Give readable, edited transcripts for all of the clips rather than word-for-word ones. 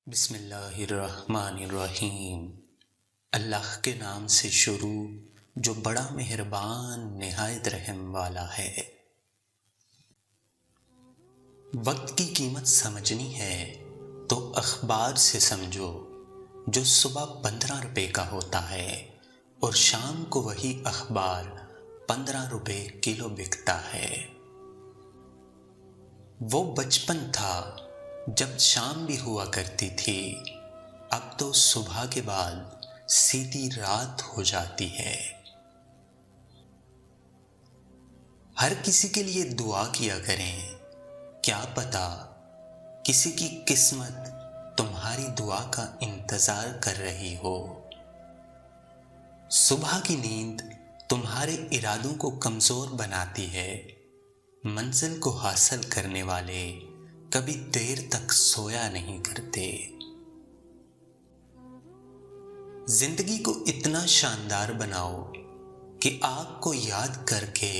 بسم اللہ الرحمن الرحیم۔ اللہ کے نام سے شروع جو بڑا مہربان نہایت رحم والا ہے۔ وقت کی قیمت سمجھنی ہے تو اخبار سے سمجھو، جو صبح 15 روپے کا ہوتا ہے اور شام کو وہی اخبار 15 روپے کلو بکتا ہے۔ وہ بچپن تھا جب شام بھی ہوا کرتی تھی، اب تو صبح کے بعد سیدھی رات ہو جاتی ہے۔ ہر کسی کے لیے دعا کیا کریں، کیا پتا کسی کی قسمت تمہاری دعا کا انتظار کر رہی ہو۔ صبح کی نیند تمہارے ارادوں کو کمزور بناتی ہے۔ منزل کو حاصل کرنے والے کبھی دیر تک سویا نہیں کرتے۔ زندگی کو اتنا شاندار بناؤ کہ آپ کو یاد کر کے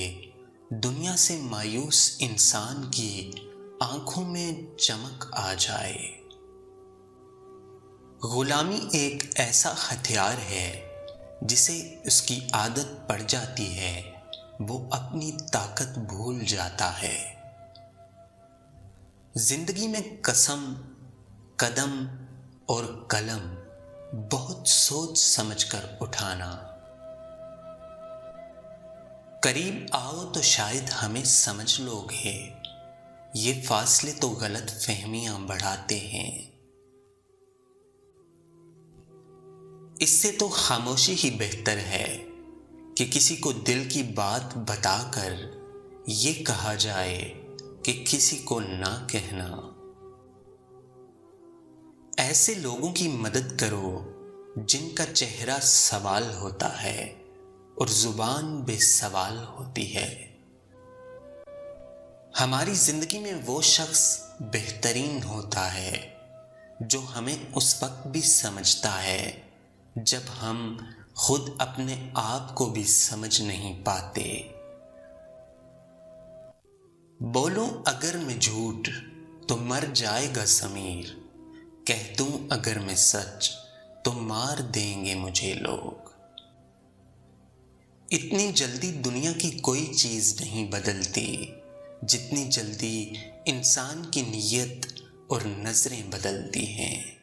دنیا سے مایوس انسان کی آنکھوں میں چمک آ جائے۔ غلامی ایک ایسا ہتھیار ہے جسے اس کی عادت پڑ جاتی ہے، وہ اپنی طاقت بھول جاتا ہے۔ زندگی میں قسم، قدم اور قلم بہت سوچ سمجھ کر اٹھانا۔ قریب آؤ تو شاید ہمیں سمجھ لو گے، یہ فاصلے تو غلط فہمیاں بڑھاتے ہیں۔ اس سے تو خاموشی ہی بہتر ہے کہ کسی کو دل کی بات بتا کر یہ کہا جائے کہ کسی کو نہ کہنا۔ ایسے لوگوں کی مدد کرو جن کا چہرہ سوال ہوتا ہے اور زبان بے سوال ہوتی ہے۔ ہماری زندگی میں وہ شخص بہترین ہوتا ہے جو ہمیں اس وقت بھی سمجھتا ہے جب ہم خود اپنے آپ کو بھی سمجھ نہیں پاتے۔ بولوں اگر میں جھوٹ تو مر جائے گا ضمیر، کہہ دوں اگر میں سچ تو مار دیں گے مجھے لوگ۔ اتنی جلدی دنیا کی کوئی چیز نہیں بدلتی جتنی جلدی انسان کی نیت اور نظریں بدلتی ہیں۔